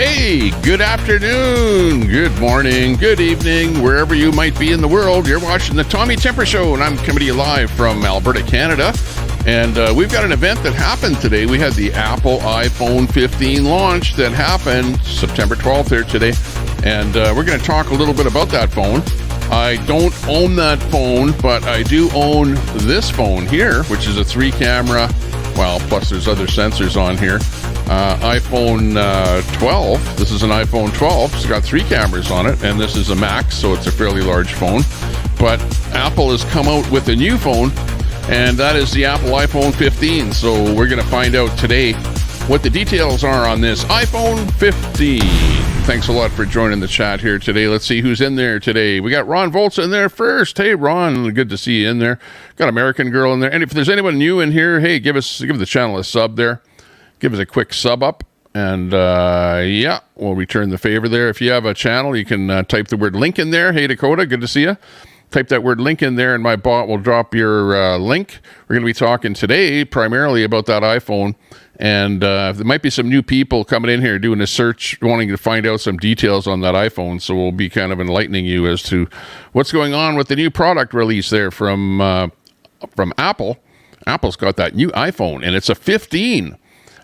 Hey, good afternoon, good morning, good evening, wherever you might be in the world. You're watching the Tommy Temper Show, and I'm coming to you live from Alberta, Canada. And we've got an event that happened today. We had the Apple iPhone 15 launch that happened September 12th here today. And we're going to talk a little bit about that phone. I don't own that phone, but I do own this phone here, which is a 3-camera, well, plus there's other sensors on here. iPhone 12. This is an iPhone 12. It's got 3 cameras on it, and this is a Max, so it's a fairly large phone. But Apple has come out with a new phone, and that is the Apple iPhone 15. So we're going to find out today what the details are on this iPhone 15. Thanks a lot for joining the chat here today. Let's see who's in there today. We got Ron Volts in there first. Hey, Ron, good to see you in there. Got American Girl in there. And if there's anyone new in here, hey, give the channel a sub there. Give us a quick sub up, and yeah, we'll return the favor there. If you have a channel, you can type the word link in there. Hey, Dakota, good to see you. Type that word link in there, and my bot will drop your link. We're going to be talking today primarily about that iPhone, and there might be some new people coming in here doing a search, wanting to find out some details on that iPhone, so we'll be kind of enlightening you as to what's going on with the new product release there from Apple. Apple's got that new iPhone, and it's a 15.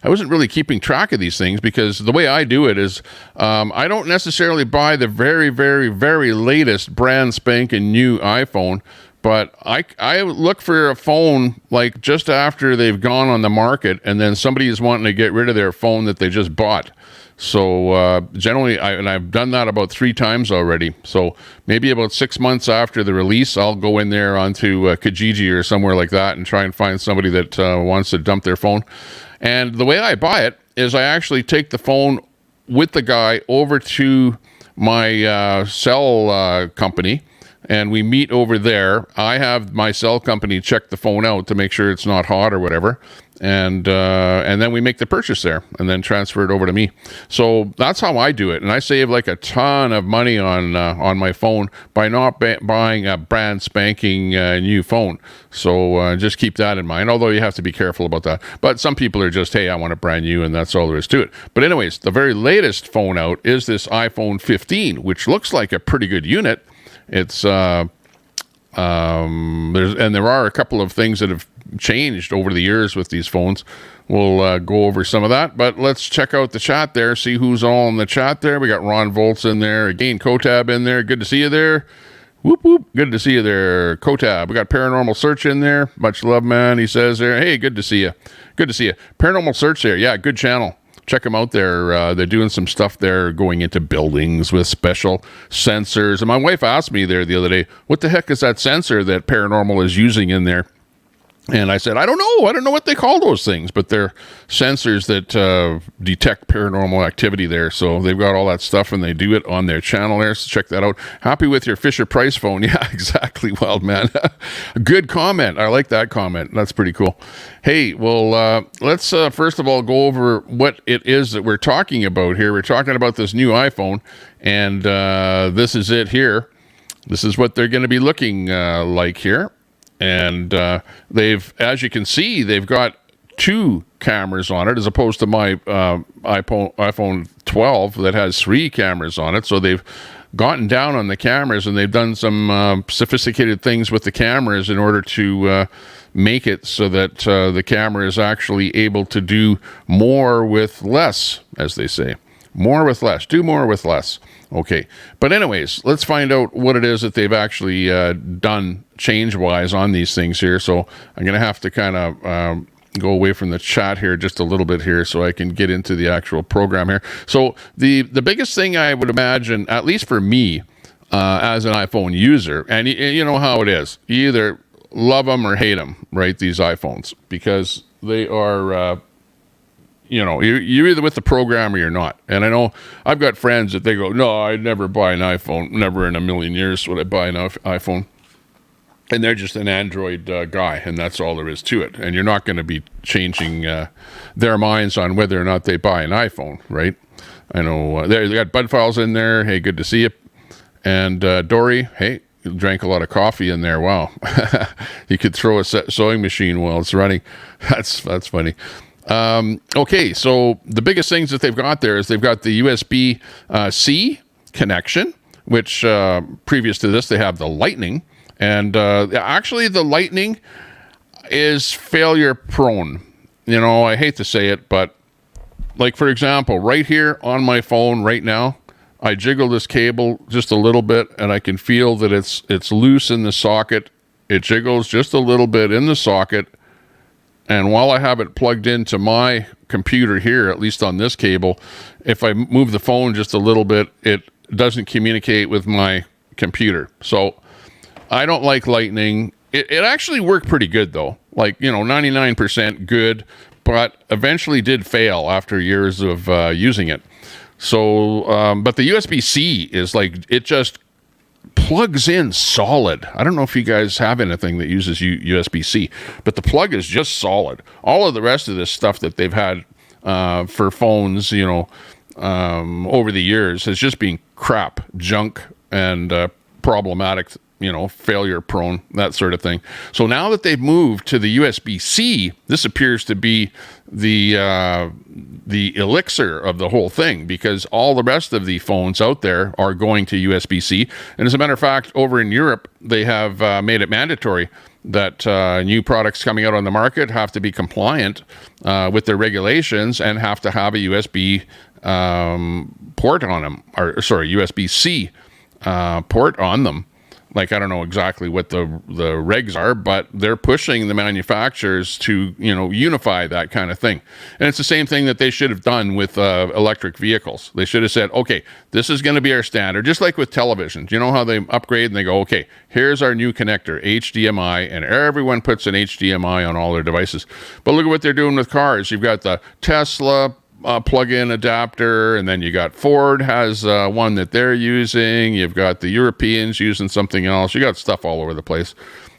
I wasn't really keeping track of these things because the way I do it is I don't necessarily buy the very, very, very latest brand spanking new iPhone, but I look for a phone like just after they've gone on the market and then somebody is wanting to get rid of their phone that they just bought. So generally, I've done that about 3 times already. So maybe about 6 months after the release, I'll go in there onto Kijiji or somewhere like that and try and find somebody that wants to dump their phone. And the way I buy it is I actually take the phone with the guy over to my cell company, and we meet over there. I have my cell company check the phone out to make sure it's not hot or whatever, and then we make the purchase there and then transfer it over to me. So that's how I do it, and I save like a ton of money on my phone by not buying a brand spanking new phone. So just keep that in mind, although you have to be careful about that. But some people are just, hey, I want a brand new, and that's all there is to it. But anyways, the very latest phone out is this iPhone 15, which looks like a pretty good unit. It's there are a couple of things that have changed over the years with these phones. We'll go over some of that, but let's check out the chat there, see who's all in the chat there. We got Ron Volts in there, again, Kotab in there. Good to see you there. Whoop, whoop. Good to see you there, Kotab. We got Paranormal Search in there. Much love, man, he says there. Hey, good to see you. Good to see you. Paranormal Search there. Yeah, good channel. Check them out there. They're doing some stuff there going into buildings with special sensors. And my wife asked me there the other day, what the heck is that sensor that Paranormal is using in there? And I said, I don't know. I don't know what they call those things, but they're sensors that detect paranormal activity there. So they've got all that stuff, and they do it on their channel there. So check that out. Happy with your Fisher-Price phone. Yeah, exactly, Wild Man. Good comment. I like that comment. That's pretty cool. Hey, well, let's first of all go over what it is that we're talking about here. We're talking about this new iPhone, and this is it here. This is what they're going to be looking like here. And they've, as you can see, they've got 2 cameras on it as opposed to my iPhone 12 that has 3 cameras on it. So they've gotten down on the cameras, and they've done some sophisticated things with the cameras in order to make it so that the camera is actually able to do more with less, as they say. More with less. Do more with less. Okay. But anyways, let's find out what it is that they've actually done change-wise on these things here. So I'm going to have to kind of go away from the chat here just a little bit here so I can get into the actual program here. So the biggest thing I would imagine, at least for me, as an iPhone user, and you know how it is. You either love them or hate them, right, these iPhones, because they are... you're either with the program or you're not. And I know I've got friends that they go, no, I'd never buy an iPhone. Never in a million years would I buy an iPhone. And they're just an Android guy, and that's all there is to it. And you're not going to be changing their minds on whether or not they buy an iPhone, right? I know they got Bud Files in there. Hey, good to see you. And Dory, hey, you drank a lot of coffee in there. Wow. You could throw a sewing machine while it's running. That's funny. Okay, so the biggest things that they've got there is they've got the USB-C connection, which previous to this they have the Lightning, and actually the Lightning is failure prone. You know, I hate to say it, but like for example, right here on my phone right now, I jiggle this cable just a little bit, and I can feel that it's loose in the socket. It jiggles just a little bit in the socket. And while I have it plugged into my computer here, at least on this cable, if I move the phone just a little bit, it doesn't communicate with my computer. So I don't like Lightning. It actually worked pretty good though. Like, you know, 99% good, but eventually did fail after years of using it. So, but the USB-C is like, it just plugs in solid. I don't know if you guys have anything that uses USB-C, but the plug is just solid. All of the rest of this stuff that they've had for phones, you know, over the years has just been crap, junk, and problematic, you know, failure prone, that sort of thing. So now that they've moved to the USB-C, this appears to be the elixir of the whole thing, because all the rest of the phones out there are going to USB-C. And as a matter of fact, over in Europe, they have made it mandatory that new products coming out on the market have to be compliant with their regulations and have to have a USB port on them, or sorry, USB-C port on them. Like, I don't know exactly what the regs are, but they're pushing the manufacturers to, you know, unify that kind of thing. And it's the same thing that they should have done with electric vehicles. They should have said, okay, this is going to be our standard, just like with televisions. You know how they upgrade and they go, okay, here's our new connector, HDMI, and everyone puts an HDMI on all their devices. But look at what they're doing with cars. You've got the Tesla plug-in adapter, and then you got Ford has one that they're using. You've got the Europeans using something else. You got stuff all over the place.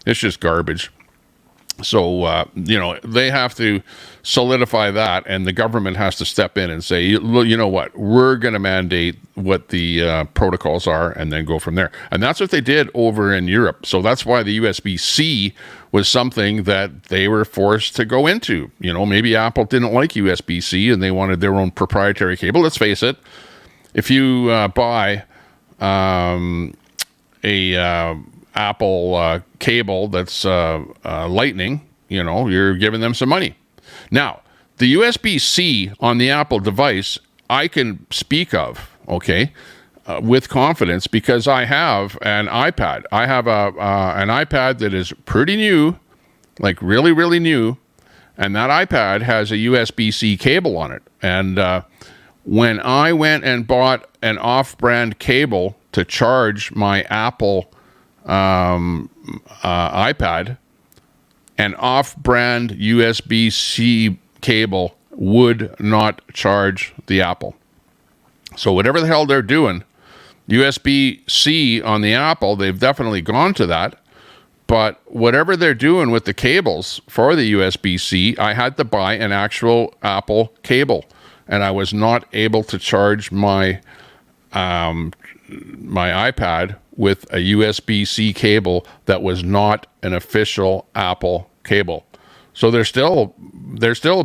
It's just garbage. So, you know, they have to solidify that, and the government has to step in and say, you know what, we're going to mandate what the protocols are and then go from there. And that's what they did over in Europe. So that's why the USB-C was something that they were forced to go into. You know, maybe Apple didn't like USB-C and they wanted their own proprietary cable. Let's face it, if you buy Apple cable that's Lightning, you know, you're giving them some money. Now, the USB-C on the Apple device, I can speak of, okay, with confidence, because I have an iPad. I have an iPad that is pretty new, like really, really new, and that iPad has a USB-C cable on it. And when I went and bought an off-brand cable to charge my Apple iPad, an off-brand USB-C cable would not charge the Apple. So whatever the hell they're doing, USB-C on the Apple, they've definitely gone to that. But whatever they're doing with the cables for the USB-C, I had to buy an actual Apple cable, and I was not able to charge my my iPad with a USB-C cable that was not an official Apple cable. So they're still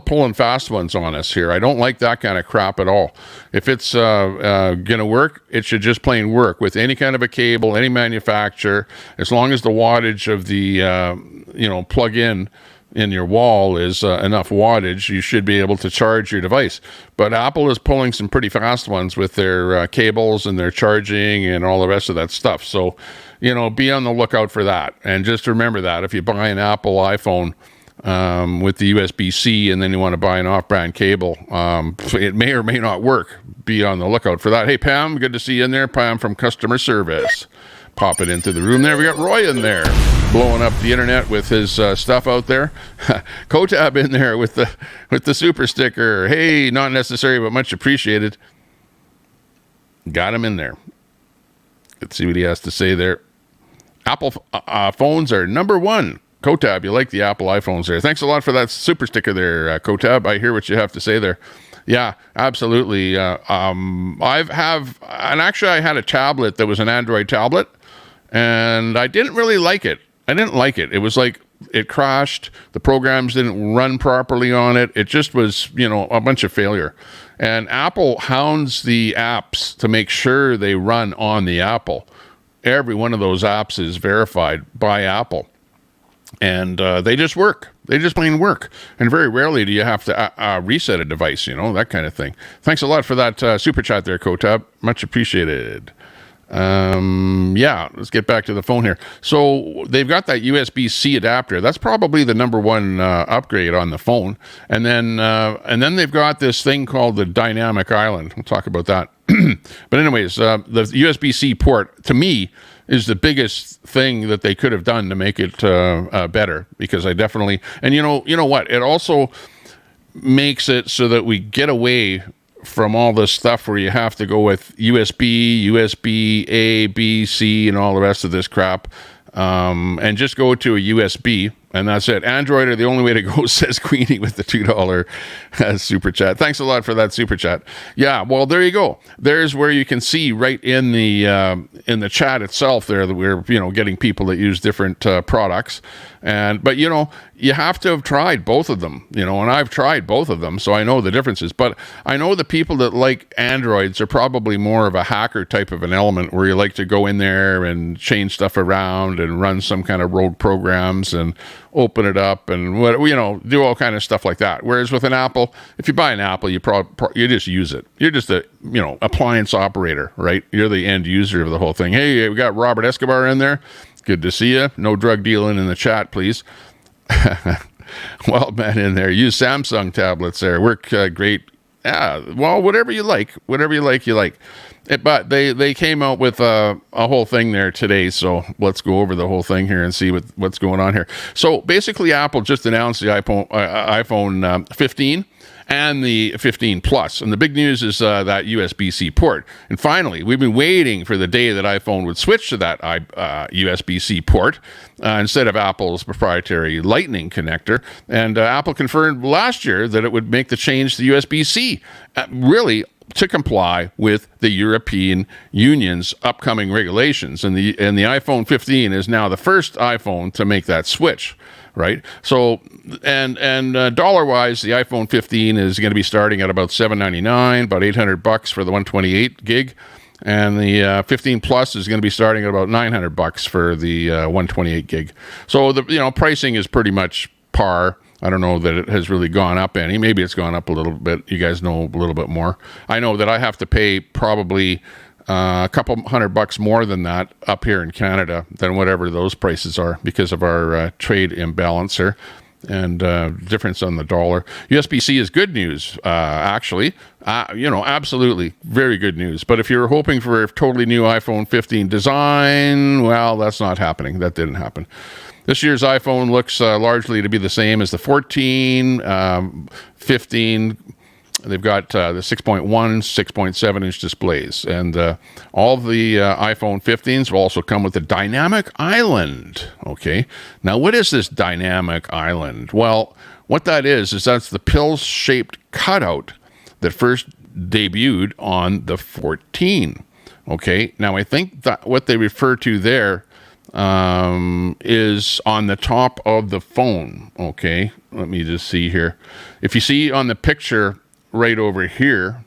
pulling fast ones on us here. I don't like that kind of crap at all. If it's going to work, it should just plain work with any kind of a cable, any manufacturer, as long as the wattage of the plug-in your wall is enough wattage, you should be able to charge your device. But Apple is pulling some pretty fast ones with their cables and their charging and all the rest of that stuff. So, you know, be on the lookout for that. And just remember that if you buy an Apple iPhone with the USB-C and then you want to buy an off-brand cable, it may or may not work. Be on the lookout for that. Hey, Pam, good to see you in there. Pam from customer service. Pop it into the room there. We got Roy in there blowing up the internet with his stuff out there. Kotab in there with the super sticker. Hey, not necessary, but much appreciated. Got him in there. Let's see what he has to say there. Apple phones are number one. Kotab, you like the Apple iPhones there. Thanks a lot for that super sticker there, Kotab. I hear what you have to say there. Yeah, absolutely. I had a tablet that was an Android tablet, and I didn't really like it. I didn't like it. It was like it crashed. The programs didn't run properly on it. It just was, a bunch of failure. And Apple hounds the apps to make sure they run on the Apple. Every one of those apps is verified by Apple. And they just work. They just plain work. And very rarely do you have to reset a device, that kind of thing. Thanks a lot for that super chat there, Kotab. Much appreciated. Let's get back to the phone here. So they've got that USB-C adapter. That's probably the number one upgrade on the phone. And then they've got this thing called the Dynamic Island. We'll talk about that. But anyways, the USB-C port, to me, is the biggest thing that they could have done to make it better, because I definitely, and you know what, it also makes it so that we get away from all this stuff where you have to go with USB A, B, C, and all the rest of this crap, and just go to a USB, and that's it. Android are the only way to go, says Queenie with the $2 super chat. Thanks a lot for that super chat. Yeah, well, there you go. There's where you can see right in the chat itself there that we're getting people that use different products, but you have to have tried both of them, and I've tried both of them, so I know the differences. But I know the people that like Androids are probably more of a hacker type of an element, where you like to go in there and change stuff around and run some kind of rogue programs and open it up and do all kind of stuff like that. Whereas with an Apple, if you buy an Apple, you just use it. You're just a appliance operator, right? You're the end user of the whole thing. Hey, we got Robert Escobar in there. Good to see you. No drug dealing in the chat, please. Wild man in there. Use Samsung tablets there. Work great. Yeah, well, whatever you like. But they came out with a whole thing there today, so let's go over the whole thing here and see what's going on here. So basically, Apple just announced the iPhone 15 and the 15 Plus, and the big news is that USB-C port. And finally, we've been waiting for the day that iPhone would switch to that USB-C port instead of Apple's proprietary Lightning connector. And Apple confirmed last year that it would make the change to USB-C, really to comply with the European Union's upcoming regulations. And the iPhone 15 is now the first iPhone to make that switch, right? So, and dollar-wise, the iPhone 15 is going to be starting at about $799, about $800 for the 128 gig. And the 15 Plus is going to be starting at about $900 for the 128 gig. So the pricing is pretty much par. I don't know that it has really gone up any. Maybe it's gone up a little bit. You guys know a little bit more. I know that I have to pay probably a couple $100 more than that up here in Canada than whatever those prices are, because of our trade imbalance here and difference on the dollar. USB-C is good news, actually. Absolutely very good news. But if you're hoping for a totally new iPhone 15 design, well, that's not happening. That didn't happen. This year's iPhone looks largely to be the same as the 14, 15. They've got the 6.1, 6.7 inch displays. And all of the iPhone 15s will also come with the Dynamic Island. Okay. Now, what is this Dynamic Island? Well, what that is that's the pill-shaped cutout that first debuted on the 14. Okay. Now, I think that what they refer to there is on the top of the phone. Okay, let me just see here. If you see on the picture right over here,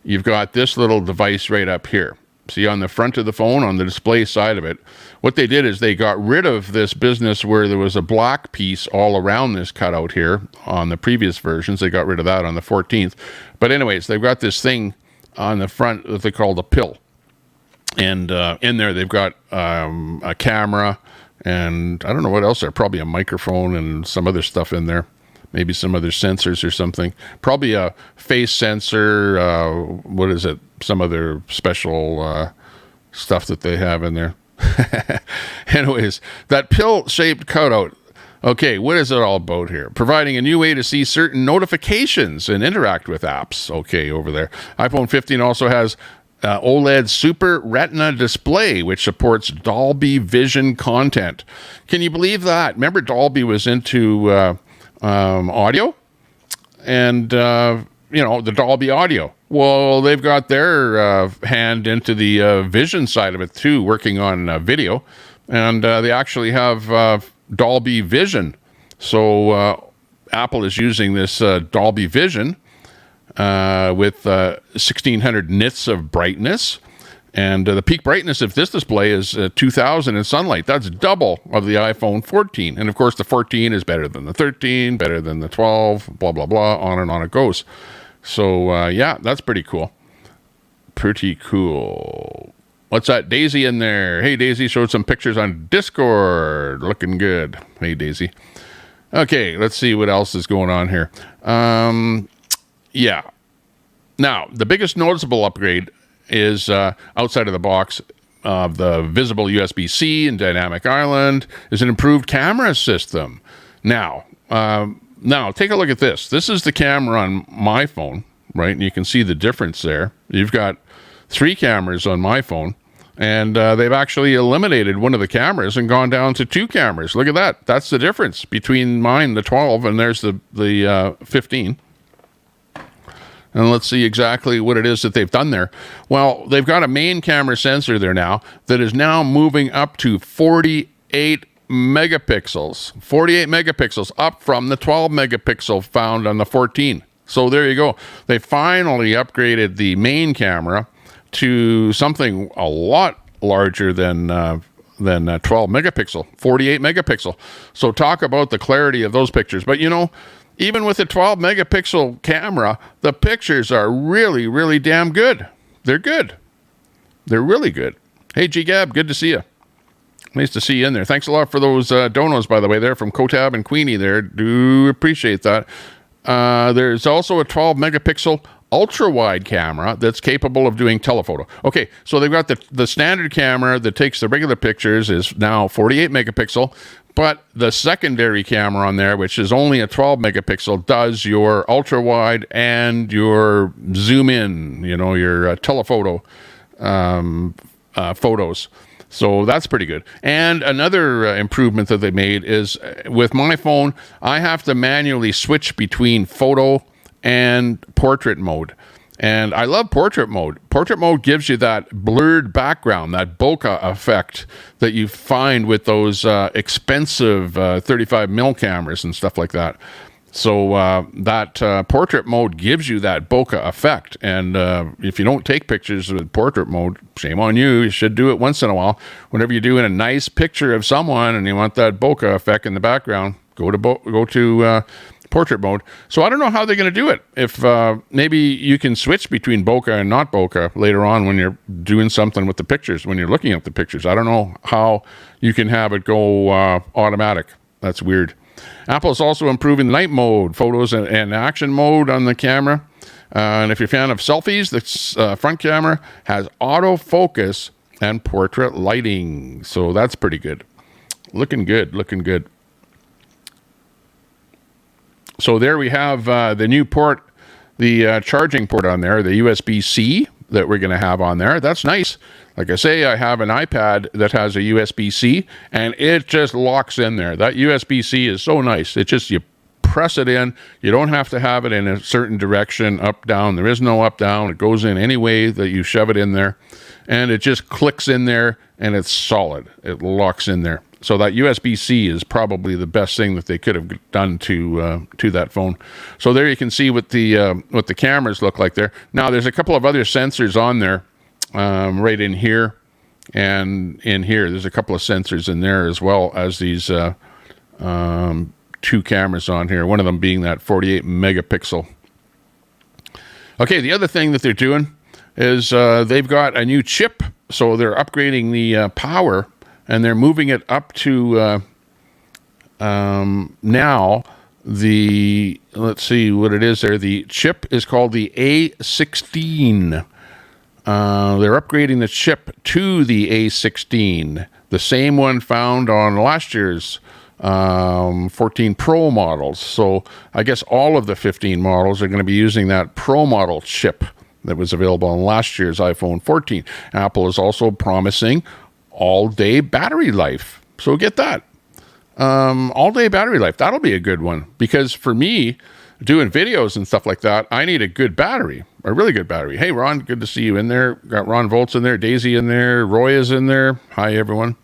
you've got this little device right up here. See on the front of the phone, on the display side of it, what they did is they got rid of this business where there was a black piece all around this cutout here on the previous versions. They got rid of that on the 14th. But anyways, they've got this thing on the front that they call the pill. And in there, they've got a camera, and I don't know what else there. Probably a microphone and some other stuff in there. Maybe some other sensors or something. Probably a face sensor. What is it? Some other special stuff that they have in there. Anyways, that pill-shaped cutout. Okay, what is it all about here? Providing a new way to see certain notifications and interact with apps. Okay, over there. iPhone 15 also has OLED Super Retina display, which supports Dolby Vision content. Can you believe that? Remember, Dolby was into audio, and the Dolby audio. Well, they've got their hand into the vision side of it too, working on video, and they actually have Dolby Vision. So Apple is using this Dolby Vision with 1600 nits of brightness. And the peak brightness of this display is 2000 in sunlight. That's double of the iPhone 14. And of course, the 14 is better than the 13, better than the 12, blah, blah, blah, on and on it goes. So, yeah, that's pretty cool. Pretty cool. What's that? Daisy in there. Hey, Daisy showed some pictures on Discord. Looking good. Hey, Daisy. Okay, let's see what else is going on here. Yeah. Now, the biggest noticeable upgrade is outside of the box of the visible USB-C and dynamic island is an improved camera system. Now take a look at this. This is the camera on my phone, right? And you can see the difference there. You've got 3 cameras on my phone, and they've actually eliminated one of the cameras and gone down to 2 cameras. Look at that. That's the difference between mine, the 12, and there's the 15. And let's see exactly what it is that they've done there. Well, they've got a main camera sensor there now that is now moving up to 48 megapixels. 48 megapixels, up from the 12 megapixel found on the 14. So there you go. They finally upgraded the main camera to something a lot larger than 12 megapixel, 48 megapixel. So talk about the clarity of those pictures. But you know, even with a 12 megapixel camera, the pictures are really, really damn good. They're good. They're really good. Hey, G-Gab, good to see you. Nice to see you in there. Thanks a lot for those donos, by the way, there from Kotab and Queenie there. Do appreciate that. There's also a 12 megapixel ultra-wide camera that's capable of doing telephoto. Okay, so they've got the standard camera that takes the regular pictures is now 48 megapixel, but the secondary camera on there, which is only a 12 megapixel, does your ultra-wide and your zoom-in, you know, your telephoto photos. So that's pretty good. And another improvement that they made is with my phone, I have to manually switch between photo and portrait mode. And I love portrait mode. Portrait mode gives you that blurred background, that bokeh effect that you find with those expensive 35mm cameras and stuff like that. So that portrait mode gives you that bokeh effect. And if you don't take pictures with portrait mode, shame on you. You should do it once in a while. Whenever you're doing a nice picture of someone and you want that bokeh effect in the background, go to portrait mode. So I don't know how they're going to do it. If maybe you can switch between bokeh and not bokeh later on when you're doing something with the pictures, when you're looking at the pictures. I don't know how you can have it go automatic. That's weird. Apple's also improving night mode, photos and action mode on the camera. And if you're a fan of selfies, the front camera has autofocus and portrait lighting. So that's pretty good. Looking good, looking good. So there we have the new port, the charging port on there, the USB-C that we're going to have on there. That's nice. Like I say, I have an iPad that has a USB-C, and it just locks in there. That USB-C is so nice. It just, you press it in. You don't have to have it in a certain direction, up, down. There is no up, down. It goes in any way that you shove it in there, and it just clicks in there, and it's solid. It locks in there. So that USB-C is probably the best thing that they could have done to that phone. So there you can see what the cameras look like there. Now there's a couple of other sensors on there, right in here and in here. There's a couple of sensors in there as well as these 2 cameras on here. One of them being that 48 megapixel. Okay, the other thing that they're doing is they've got a new chip. So they're upgrading the power. And they're moving it up to now let's see what it is there. The chip is called the A16. They're upgrading the chip to the A16, the same one found on last year's 14 Pro models. So I guess all of the 15 models are going to be using that Pro model chip that was available on last year's iPhone 14. Apple is also promising all-day battery life. So get that. All-day battery life. That'll be a good one. Because for me, doing videos and stuff like that, I need a good battery. A really good battery. Hey, Ron, good to see you in there. Got Ron Volts in there. Daisy in there. Roy is in there. Hi, everyone.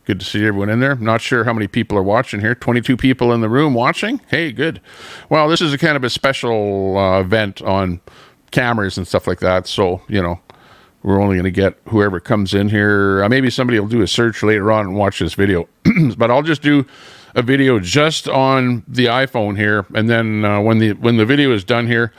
Good to see everyone in there. Not sure how many people are watching here. 22 people in the room watching. Hey, good. Well, this is a kind of a special event on cameras and stuff like that. So, we're only going to get whoever comes in here. Maybe somebody will do a search later on and watch this video. But I'll just do a video just on the iPhone here. And then when the video is done here,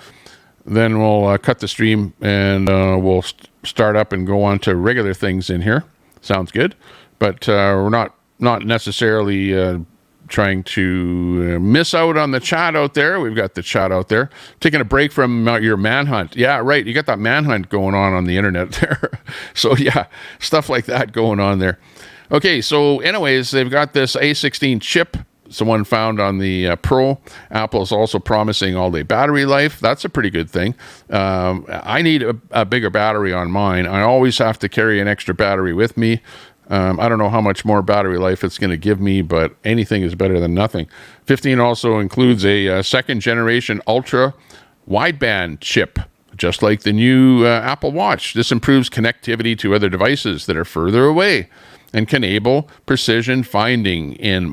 then we'll cut the stream and we'll start up and go on to regular things in here. Sounds good. But we're not necessarily trying to miss out on the chat out there. We've got the chat out there. Taking a break from your manhunt. Yeah, right. You got that manhunt going on the internet there. So, yeah, stuff like that going on there. Okay, so anyways, they've got this A16 chip. It's the one found on the Pro. Apple's also promising all-day battery life. That's a pretty good thing. I need a bigger battery on mine. I always have to carry an extra battery with me. I don't know how much more battery life it's going to give me, but anything is better than nothing. 15 also includes a second generation ultra wideband chip, just like the new Apple Watch. This improves connectivity to other devices that are further away and can enable precision finding in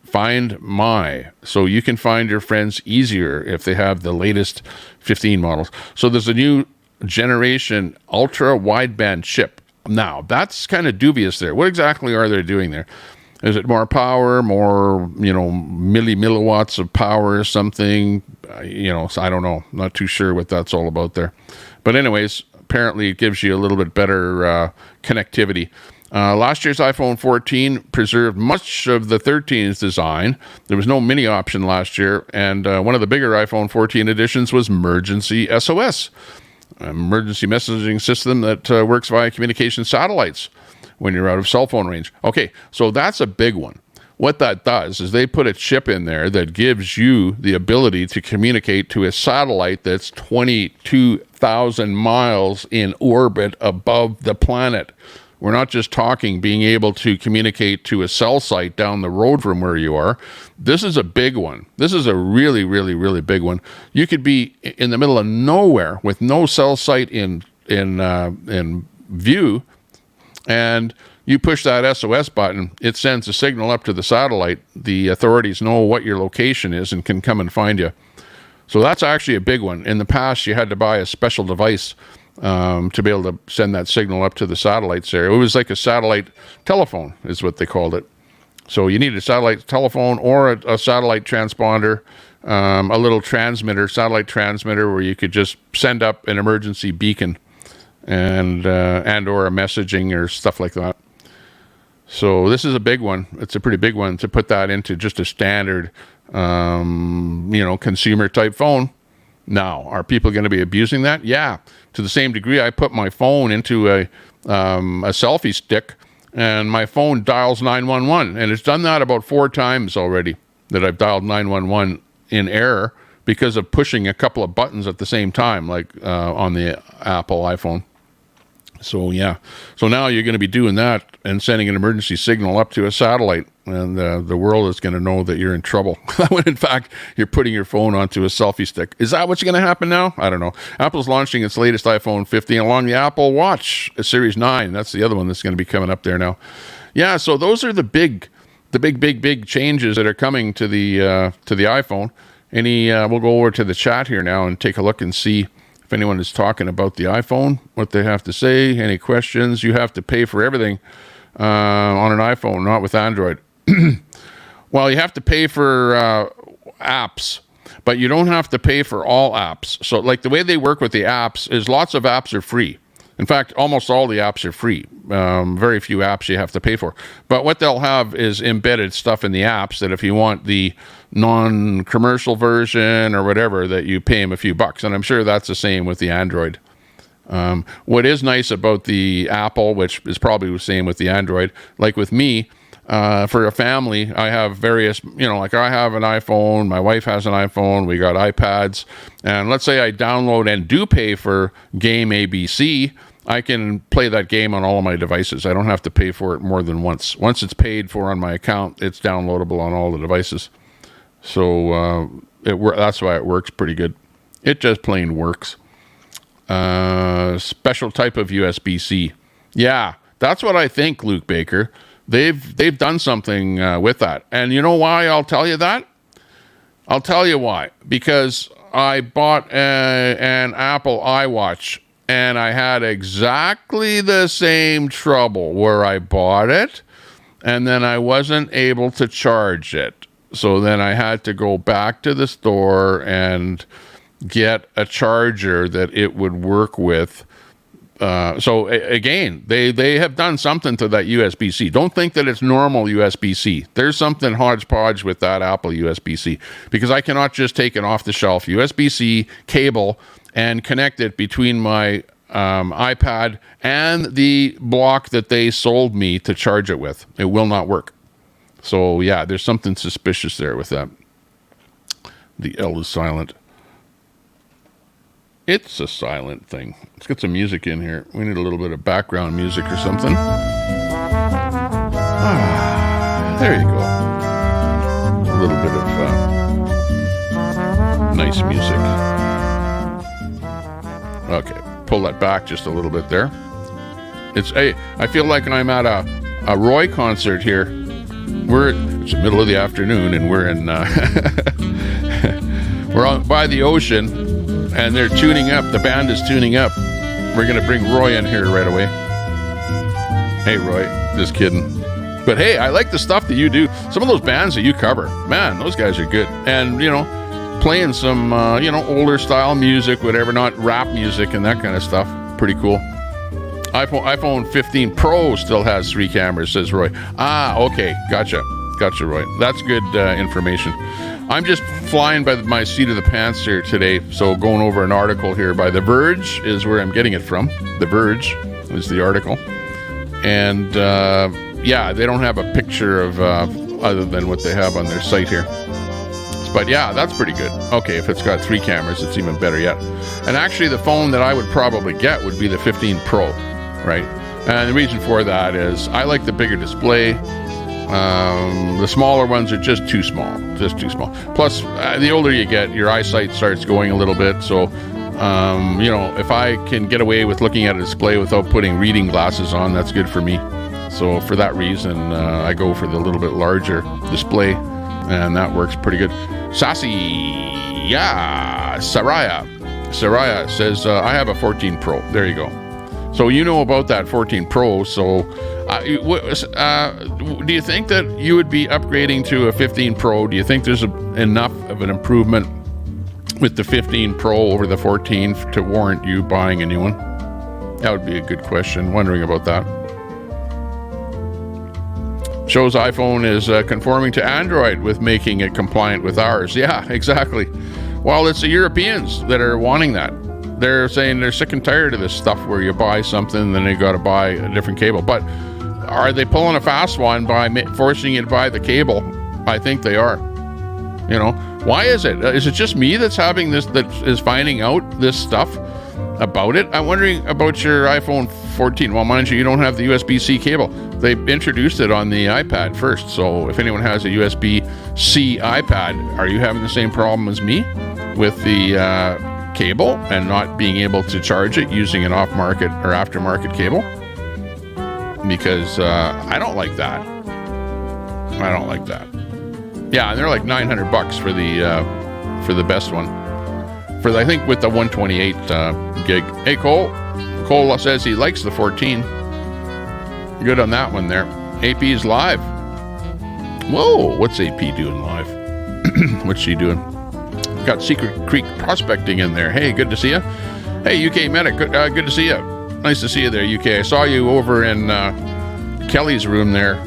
Find My. So you can find your friends easier if they have the latest 15 models. So there's a new generation ultra wideband chip. Now, that's kind of dubious there. What exactly are they doing there? Is it more power, more, milliwatts of power or something? So I don't know. Not too sure what that's all about there. But anyways, apparently it gives you a little bit better connectivity. Last year's iPhone 14 preserved much of the 13's design. There was no mini option last year, and one of the bigger iPhone 14 additions was Emergency SOS. Emergency messaging system that works via communication satellites when you're out of cell phone range. Okay, so that's a big one. What that does is they put a chip in there that gives you the ability to communicate to a satellite that's 22,000 miles in orbit above the planet. We're not just talking being able to communicate to a cell site down the road from where you are. This is a big one. This is a really, really, really big one. You could be in the middle of nowhere with no cell site in view, and you push that SOS button, it sends a signal up to the satellite. The authorities know what your location is and can come and find you. So that's actually a big one. In the past, you had to buy a special device to be able to send that signal up to the satellites there. It was like a satellite telephone is what they called it. So you need a satellite telephone or a satellite transponder, a little satellite transmitter where you could just send up an emergency beacon and or a messaging or stuff like that. So this is a big one. It's a pretty big one to put that into just a standard, consumer type phone. Now, are people going to be abusing that? Yeah, to the same degree. I put my phone into a selfie stick, and my phone dials 911, and it's done that about 4 times already that I've dialed 911 in error because of pushing a couple of buttons at the same time, like on the Apple iPhone. So yeah, so now you're going to be doing that and sending an emergency signal up to a satellite, and the world is going to know that you're in trouble when in fact you're putting your phone onto a selfie stick. Is that what's going to happen now? I don't know. Apple's launching its latest iPhone 15 along the Apple Watch Series 9. That's the other one that's going to be coming up there now. Yeah, so those are the big changes that are coming to the iPhone. We'll go over to the chat here now and take a look and see if anyone is talking about the iPhone, what they have to say, any questions. You have to pay for everything on an iPhone, not with Android. Well, you have to pay for apps, but you don't have to pay for all apps. So like the way they work with the apps is lots of apps are free. In fact, almost all the apps are free. Very few apps you have to pay for. But what they'll have is embedded stuff in the apps that if you want the non-commercial version or whatever, that you pay them a few bucks. And I'm sure that's the same with the Android. What is nice about the Apple, which is probably the same with the Android, like with me, for a family, I have various, like I have an iPhone, my wife has an iPhone, we got iPads, and let's say I download and do pay for game ABC, I can play that game on all of my devices. I don't have to pay for it more than once. Once it's paid for on my account, it's downloadable on all the devices. So that's why it works pretty good. It just plain works. Special type of USB-C. Yeah, that's what I think, Luke Baker. they've done something with that. And you know why I'll tell you that? I'll tell you why. Because I bought an Apple iWatch, and I had exactly the same trouble where I bought it, and then I wasn't able to charge it. So then I had to go back to the store and get a charger that it would work with. Again, they have done something to that USB-C. Don't think that it's normal USB-C. There's something hodgepodge with that Apple USB-C, because I cannot just take an off-the-shelf USB-C cable and connect it between my iPad and the block that they sold me to charge it with. It will not work. So yeah, there's something suspicious there with that. The L is silent. It's a silent thing. Let's get some music in here. We need a little bit of background music or something. There you go. A little bit of nice music. Okay, pull that back just a little bit there. I feel like I'm at a Roy concert here. It's the middle of the afternoon, and we're in we're on by the ocean. And they're tuning up. The band is tuning up. We're going to bring Roy in here right away. Hey, Roy. Just kidding. But hey, I like the stuff that you do. Some of those bands that you cover, man, those guys are good. And, playing some, older style music, whatever, not rap music and that kind of stuff. Pretty cool. iPhone 15 Pro still has 3 cameras, says Roy. Okay. Gotcha, Roy. That's good information. I'm just flying by my seat of the pants here today, so going over an article here by The Verge is where I'm getting it from. The Verge is the article. And, they don't have a picture of other than what they have on their site here. But, yeah, that's pretty good. Okay, if it's got 3 cameras, it's even better yet. And actually, the phone that I would probably get would be the 15 Pro, right? And the reason for that is I like the bigger display. The smaller ones are just too small. Plus, the older you get, your eyesight starts going a little bit. So, if I can get away with looking at a display without putting reading glasses on, that's good for me. So for that reason, I go for the little bit larger display, and that works pretty good. Saraya says, I have a 14 Pro. There you go. So you know about that 14 Pro. So do you think that you would be upgrading to a 15 Pro? Do you think there's enough of an improvement with the 15 Pro over the 14 to warrant you buying a new one? That would be a good question. Wondering about that. Shows iPhone is conforming to Android with making it compliant with ours. Yeah, exactly. Well, it's the Europeans that are wanting that. They're saying they're sick and tired of this stuff where you buy something and then you got to buy a different cable. But are they pulling a fast one by forcing you to buy the cable? I think they are. Why is it? Is it just me that's having this, that is finding out this stuff about it? I'm wondering about your iPhone 14. Well, mind you don't have the USB-C cable. They introduced it on the iPad first. So if anyone has a USB-C iPad, are you having the same problem as me with the cable and not being able to charge it using an off-market or aftermarket cable? Because I don't like that. Yeah, and they're like $900 for the best one. I think with the 128 gig. Hey, Cole says he likes the 14. Good on that one there. AP is live. Whoa, what's AP doing live? What's she doing? Got Secret Creek Prospecting in there. Hey, good to see you. Hey, UK Medic, good to see you. Nice to see you there, UK. I saw you over in Kelly's room there.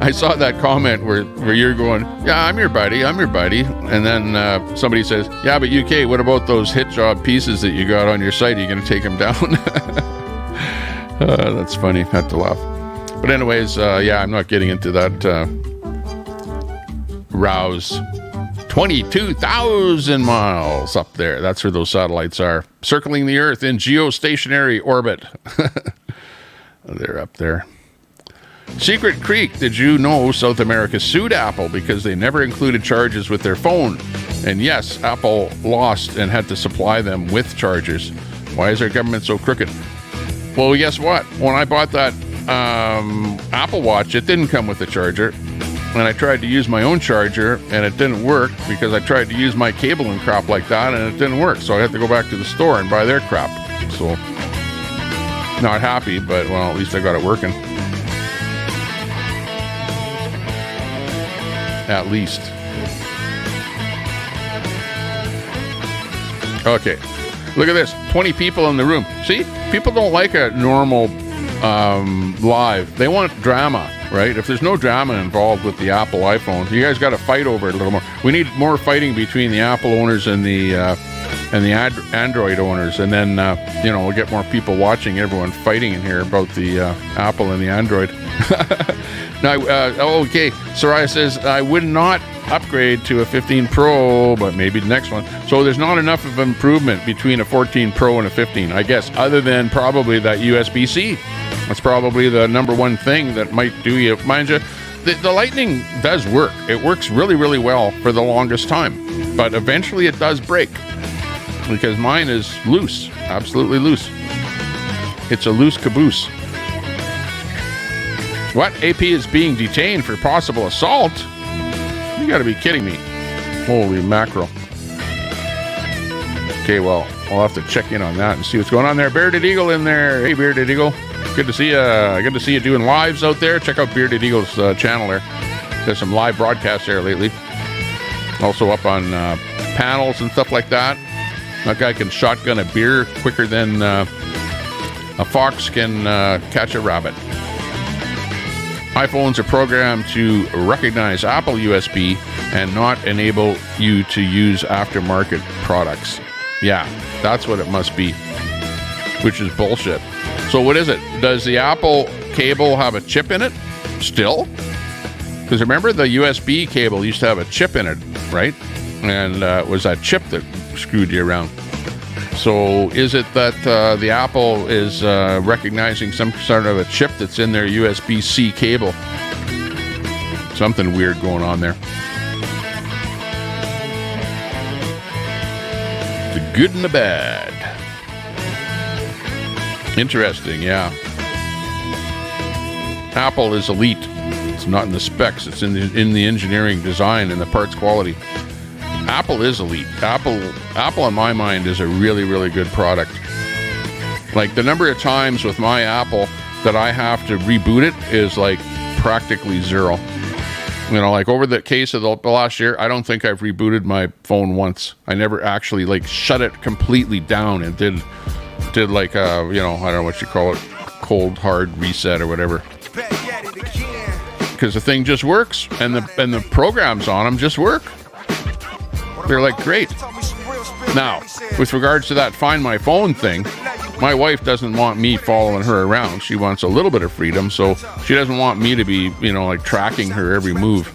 I saw that comment where you're going, yeah, I'm your buddy. And then somebody says, yeah, but UK, what about those hit job pieces that you got on your site? Are you going to take them down? That's funny. Had to laugh. But anyways, I'm not getting into that rouse. 22,000 miles up there. That's where those satellites are, circling the Earth in geostationary orbit. They're up there. Secret Creek, did you know South America sued Apple because they never included chargers with their phone? And yes, Apple lost and had to supply them with chargers. Why is our government so crooked? Well, guess what? When I bought that Apple Watch, it didn't come with a charger. And I tried to use my own charger, and it didn't work because I tried to use my cable and crap like that, and it didn't work. So I had to go back to the store and buy their crap. So, not happy, but, well, at least I got it working. At least. Okay. Look at this. 20 people in the room. See? People don't like a normal live. They want drama, right? If there's no drama involved with the Apple iPhone, you guys got to fight over it a little more. We need more fighting between the Apple owners and the Android owners, and then we'll get more people watching. Everyone fighting in here about the Apple and the Android. Now, okay. Soraya says I would not upgrade to a 15 Pro, but maybe the next one. So there's not enough of improvement between a 14 Pro and a 15, I guess, other than probably that USB-C. That's probably the number one thing that might do you. Mind you, the Lightning does work. It works really, really well for the longest time. But eventually it does break. Because mine is loose. Absolutely loose. It's a loose caboose. What? AP is being detained for possible assault? You gotta be kidding me. Holy mackerel. Okay, well, I'll have to check in on that and see what's going on there. Bearded Eagle in there. Hey, Bearded Eagle. Good to see you. Good to see you doing lives out there. Check out Bearded Eagle's channel there. There's some live broadcasts there lately. Also up on panels and stuff like that. That guy can shotgun a beer quicker than a fox can catch a rabbit. iPhones are programmed to recognize Apple USB and not enable you to use aftermarket products. Yeah, that's what it must be, which is bullshit. So what is it? Does the Apple cable have a chip in it still? Because remember, the USB cable used to have a chip in it, right? And it was that chip that screwed you around. So is it that the Apple is recognizing some sort of a chip that's in their USB-C cable? Something weird going on there. The good and the bad. Interesting, yeah. Apple is elite. It's not in the specs. It's in the engineering design and the parts quality. Apple is elite. Apple in my mind is a really, really good product. Like the number of times with my Apple that I have to reboot it is like practically zero. You know, like over the case of the last year, I don't think I've rebooted my phone once. I never actually like shut it completely down and did like I don't know what you call it, cold hard reset or whatever. Because the thing just works, and the programs on them just work. They're like great. Now, with regards to that Find My Phone thing, my wife doesn't want me following her around. She wants a little bit of freedom, so she doesn't want me to be, like tracking her every move.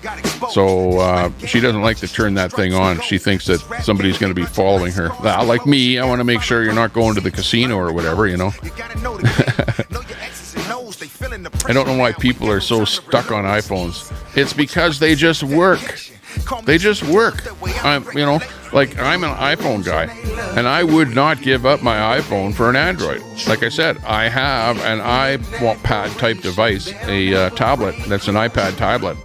So she doesn't like to turn that thing on. She thinks that somebody's going to be following her. Like me, I want to make sure you're not going to the casino or whatever, I don't know why people are so stuck on iPhones. It's because they just work. They just work. I'm an iPhone guy, and I would not give up my iPhone for an Android. Like I said, I have an iPad type device, a tablet that's an iPad tablet.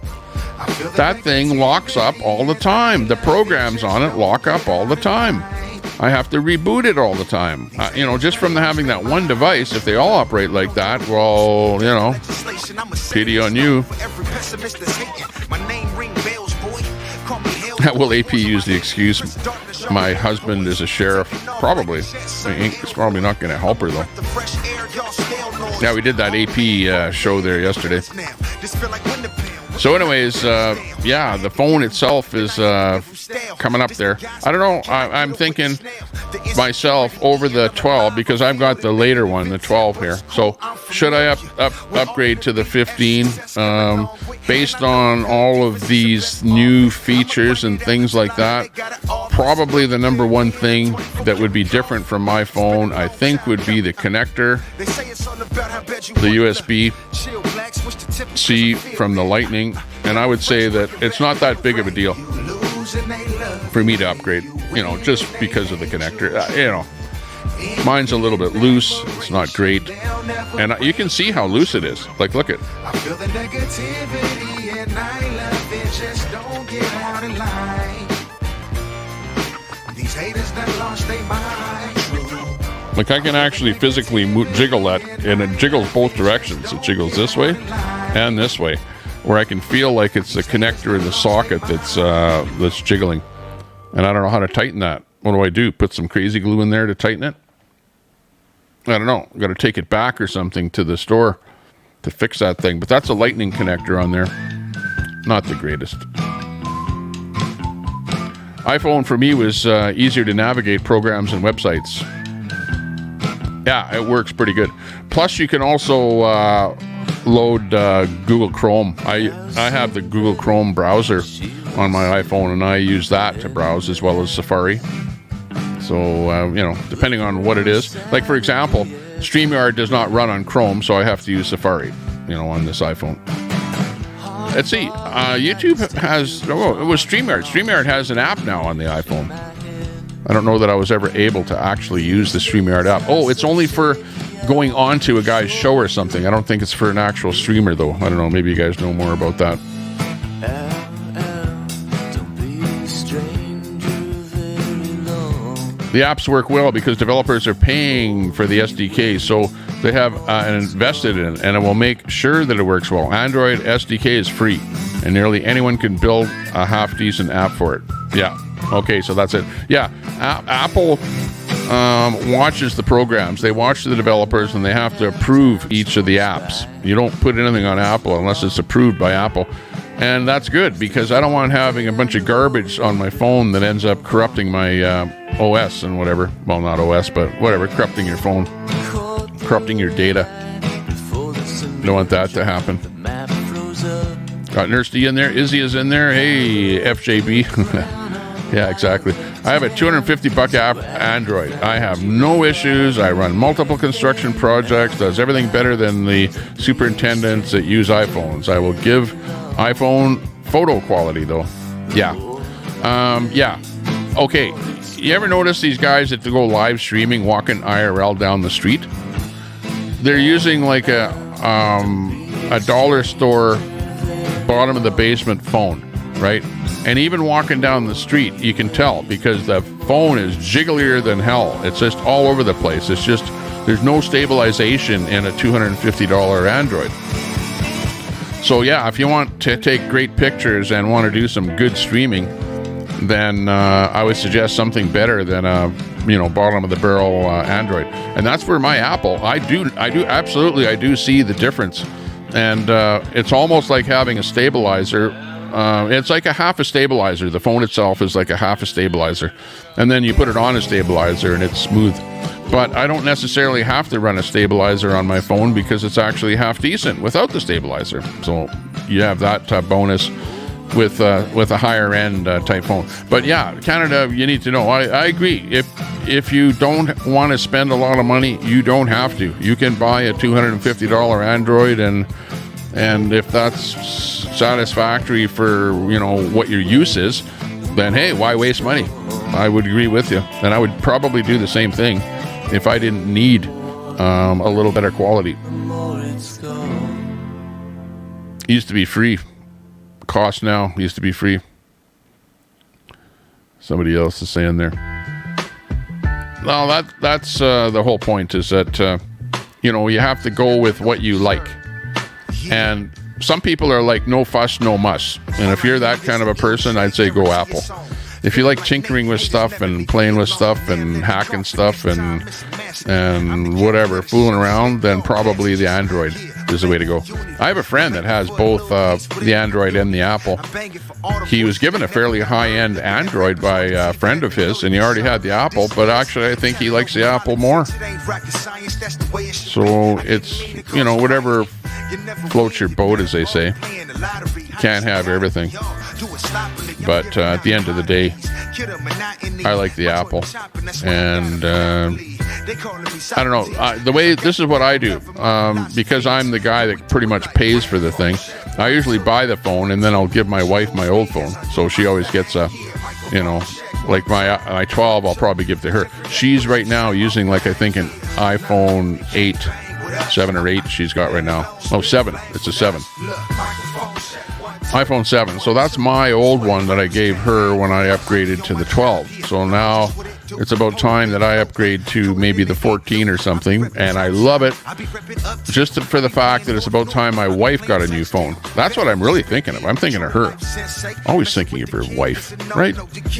That thing locks up all the time. The programs on it lock up all the time. I have to reboot it all the time. Just from having that one device, if they all operate like that, well, pity on you. Will AP use the excuse, my husband is a sheriff? Probably. It's probably not going to help her, though. Yeah, we did that AP show there yesterday. So anyways, the phone itself is coming up there. I don't know. I'm thinking myself over the 12 because I've got the later one, the 12 here. So should I upgrade to the 15 based on all of these new features and things like that? Probably the number one thing that would be different from my phone, I think, would be the connector, the USB-C from the Lightning, and I would say that it's not that big of a deal for me to upgrade, just because of the connector. Mine's a little bit loose. It's not great. And you can see how loose it is. Like, look at. I feel the negativity and I love it. Just don't get out of line. These haters that lost their mind. Like, I can actually physically jiggle that, and it jiggles both directions. It jiggles this way and this way, where I can feel like it's the connector in the socket that's jiggling. And I don't know how to tighten that. What do? Put some crazy glue in there to tighten it? I don't know. I've got to take it back or something to the store to fix that thing. But that's a lightning connector on there. Not the greatest. iPhone for me was easier to navigate programs and websites. Yeah, it works pretty good. Plus, you can also load Google Chrome. I have the Google Chrome browser on my iPhone, and I use that to browse as well as Safari. So, depending on what it is. Like, for example, StreamYard does not run on Chrome, so I have to use Safari, on this iPhone. Let's see. YouTube has... Oh, it was StreamYard. StreamYard has an app now on the iPhone. I don't know that I was ever able to actually use the StreamYard app. Oh, it's only for going on to a guy's show or something. I don't think it's for an actual streamer, though. I don't know. Maybe you guys know more about that. The apps work well because developers are paying for the SDK, so they have invested in it, and it will make sure that it works well. Android SDK is free, and nearly anyone can build a half-decent app for it. Yeah. Okay, so that's it. Yeah, Apple watches the programs. They watch the developers, and they have to approve each of the apps. You don't put anything on Apple unless it's approved by Apple. And that's good, because I don't want having a bunch of garbage on my phone that ends up corrupting my OS and whatever. Well, not OS, but whatever, corrupting your phone, corrupting your data. Don't want that to happen. Got Nurse D in there. Izzy is in there. Hey, FJB. Yeah, exactly. I have a $250 app Android. I have no issues. I run multiple construction projects. Does everything better than the superintendents that use iPhones. I will give iPhone photo quality, though. Yeah. Yeah. Okay. You ever notice these guys that go live streaming, walking IRL down the street? They're using like a dollar store, bottom of the basement phone, right? And even walking down the street, you can tell because the phone is jigglier than hell. It's just all over the place. It's just, there's no stabilization in a $250 Android. So yeah, if you want to take great pictures and want to do some good streaming, then I would suggest something better than a bottom of the barrel Android. And that's where my Apple, I do see the difference. And it's almost like having a stabilizer. It's like a half a stabilizer. The phone itself is like a half a stabilizer. And then you put it on a stabilizer and it's smooth. But I don't necessarily have to run a stabilizer on my phone because it's actually half decent without the stabilizer. So you have that bonus with a higher end type phone. But yeah, Canada, you need to know. I agree. If you don't want to spend a lot of money, you don't have to. You can buy a $250 Android, and if that's satisfactory for what your use is, then hey, why waste money? I would agree with you, and I would probably do the same thing if I didn't need a little better quality. Used to be free. Cost now used to be free. Somebody else is saying there. No, that's the whole point, is that you have to go with what you like. And some people are like, no fuss, no muss. And if you're that kind of a person, I'd say go Apple. If you like tinkering with stuff and playing with stuff and hacking stuff and whatever, fooling around, then probably the Android is the way to go. I have a friend that has both the Android and the Apple. He was given a fairly high-end Android by a friend of his, and he already had the Apple, but actually I think he likes the Apple more. So it's, whatever floats your boat, as they say. You can't have everything. But at the end of the day, I like the Apple. And I don't know. This is what I do. Because I'm the guy that pretty much pays for the thing. I usually buy the phone and then I'll give my wife my old phone. So she always gets a Like my 12, I'll probably give to her. She's right now using, like, I think an iPhone 8, 7 or 8 she's got right now. Oh, 7. It's a 7. iPhone 7. So that's my old one that I gave her when I upgraded to the 12. So now it's about time that I upgrade to maybe the 14 or something, and I love it just for the fact that it's about time my wife got a new phone. That's what I'm really thinking of. I'm thinking of her. Always thinking of her wife, right?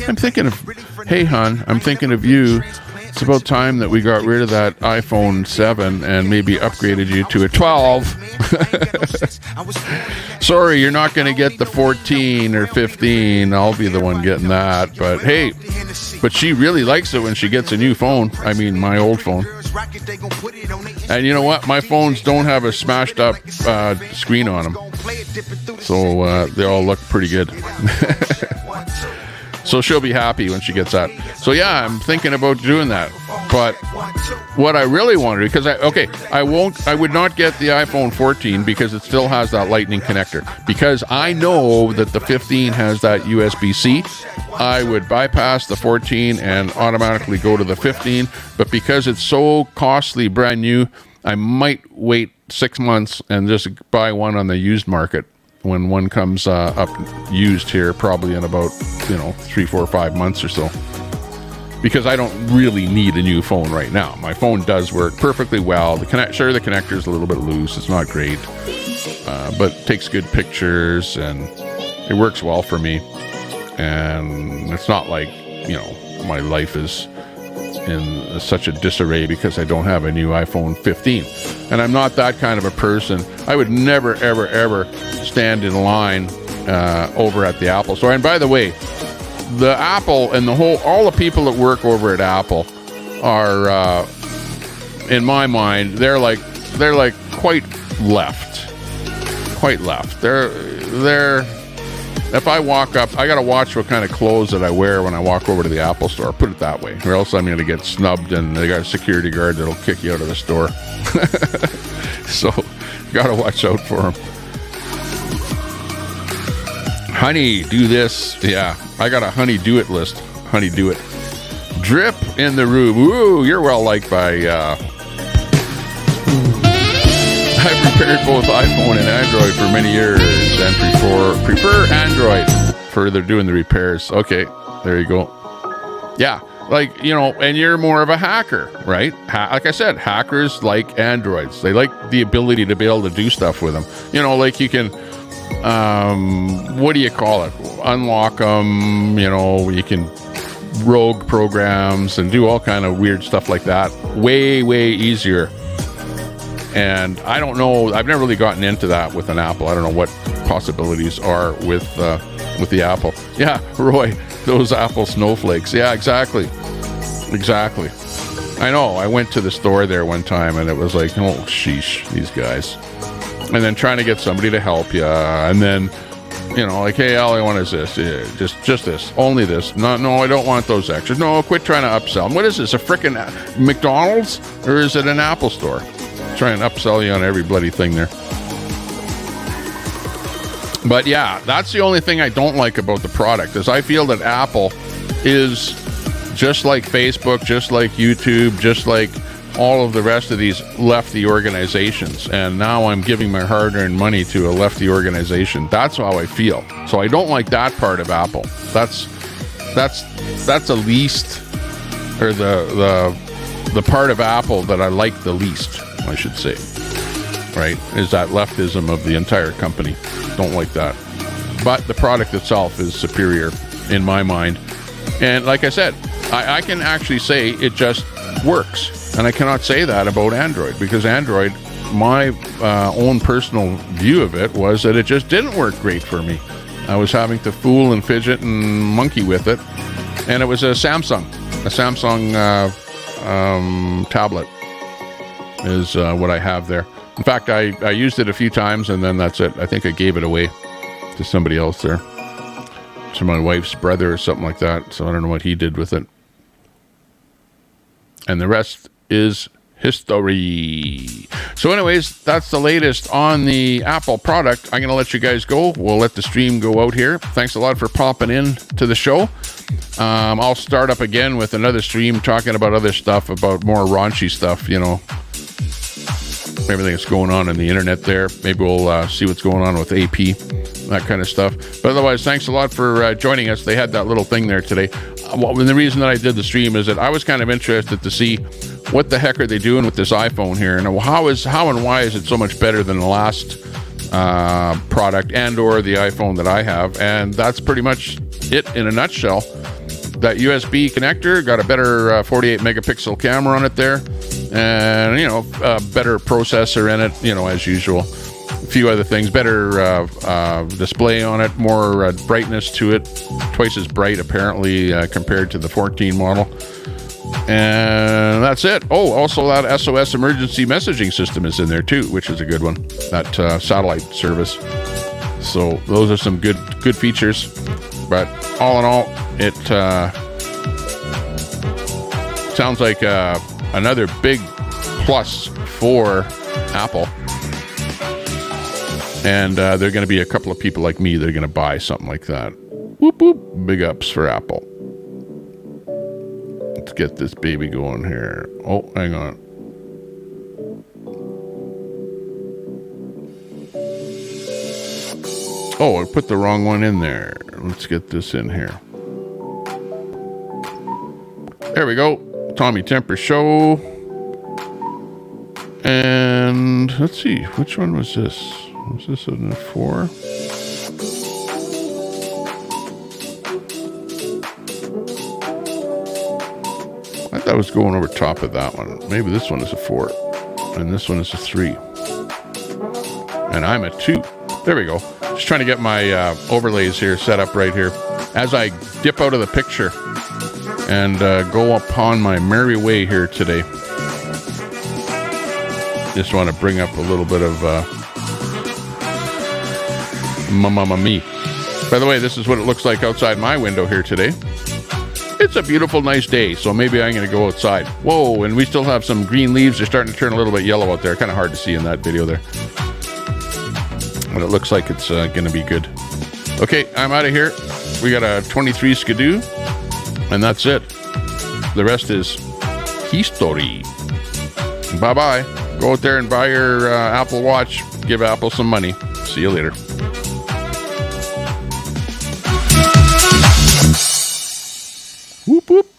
I'm thinking of, hey, hon, I'm thinking of you. It's about time that we got rid of that iPhone 7 and maybe upgraded you to a 12. Sorry, you're not going to get the 14 or 15. I'll be the one getting that. But hey, but she really likes it when she gets a new phone. I mean, my old phone. And you know what? My phones don't have a smashed up screen on them. So they all look pretty good. So she'll be happy when she gets that. So yeah, I'm thinking about doing that. But what I really wanted, because I would not get the iPhone 14 because it still has that lightning connector. Because I know that the 15 has that USB-C. I would bypass the 14 and automatically go to the 15. But because it's so costly, brand new, I might wait 6 months and just buy one on the used market when one comes up used here, probably in about 3, 4, 5 months or so, because I don't really need a new phone right now. My phone does work perfectly well. The connector is a little bit loose. It's not great, but takes good pictures and it works well for me. And it's not like my life is in such a disarray because I don't have a new iPhone 15. And I'm not that kind of a person. I would never, ever, ever stand in line over at the Apple store. And by the way, the Apple and all the people that work over at Apple are, in my mind, they're like quite left. They're if I walk up, I got to watch what kind of clothes that I wear when I walk over to the Apple store. Put it that way. Or else I'm going to get snubbed and they got a security guard that'll kick you out of the store. So, got to watch out for them. Honey, do this. Yeah, I got a honey do it list. Honey do it. Drip in the room. Ooh, you're well liked by... I've repaired both iPhone and Android for many years and prefer Android for they're doing the repairs. Okay, there you go. Yeah, and you're more of a hacker, right? Like I said, hackers like Androids. They like the ability to be able to do stuff with them. Like you can, what do you call it? Unlock them, you can rogue programs and do all kind of weird stuff like that. Way, way easier. And I don't know, I've never really gotten into that with an Apple. I don't know what possibilities are with the Apple. Yeah, Roy, those Apple snowflakes. Yeah, exactly. I know, I went to the store there one time and it was like, oh, sheesh, these guys. And then trying to get somebody to help you. And then, like, hey, all I want is this. Yeah, just this. Only this. No, I don't want those extras. No, quit trying to upsell them. What is this, a frickin' McDonald's? Or is it an Apple store? Try and upsell you on every bloody thing there. But yeah, that's the only thing I don't like about the product, is I feel that Apple is just like Facebook, just like YouTube, just like all of the rest of these lefty organizations. And now I'm giving my hard-earned money to a lefty organization. That's how I feel. So I don't like that part of Apple. That's the least, or the part of Apple that I like the least, I should say, right, is that leftism of the entire company. Don't like that. But the product itself is superior in my mind. And like I said, I can actually say it just works. And I cannot say that about Android, because Android, my own personal view of it was that it just didn't work great for me. I was having to fool and fidget and monkey with it. And it was a Samsung tablet is what I have there. In fact, I used it a few times and then that's it. I think I gave it away to somebody else there, to my wife's brother or something like that. So I don't know what he did with it. And the rest is history. So anyways, that's the latest on the Apple product. I'm going to let you guys go. We'll let the stream go out here. Thanks a lot for popping in to the show. I'll start up again with another stream talking about other stuff, about more raunchy stuff, you know, everything that's going on in the internet there. Maybe we'll see what's going on with AP, that kind of stuff. But otherwise, thanks a lot for joining us. They had that little thing there today. Well, the reason that I did the stream is that I was kind of interested to see what the heck are they doing with this iPhone here, and how and why is it so much better than the last product and or the iPhone that I have. And that's pretty much it in a nutshell. That USB connector got a better 48 megapixel camera on it there, and you know, a better processor in it, you know, as usual. A few other things, better display on it, more brightness to it, twice as bright apparently compared to the 14 model. And that's it. Oh, also that SOS emergency messaging system is in there too, which is a good one, that satellite service. So those are some good features. But all in all, it sounds like another big plus for Apple. And there are going to be a couple of people like me that are going to buy something like that. Whoop, whoop. Big ups for Apple. Let's get this baby going here. Oh, hang on. Oh, I put the wrong one in there. Let's get this in here. There we go. Tommy Temper Show. And let's see, which one was this? Was this in the 4? I thought I was going over top of that one. Maybe this one is a 4. And this one is a 3. And I'm a 2. There we go. Just trying to get my overlays here set up right here as I dip out of the picture and go upon my merry way here today. Just want to bring up a little bit of Mamma Me. By the way, this is what it looks like outside my window here today. It's a beautiful, nice day, so maybe I'm going to go outside. Whoa, and we still have some green leaves. They're starting to turn a little bit yellow out there. Kind of hard to see in that video there. But it looks like it's going to be good. Okay, I'm out of here. We got a 23 Skidoo, and that's it. The rest is history. Bye-bye. Go out there and buy your Apple Watch. Give Apple some money. See you later. Whoop, whoop.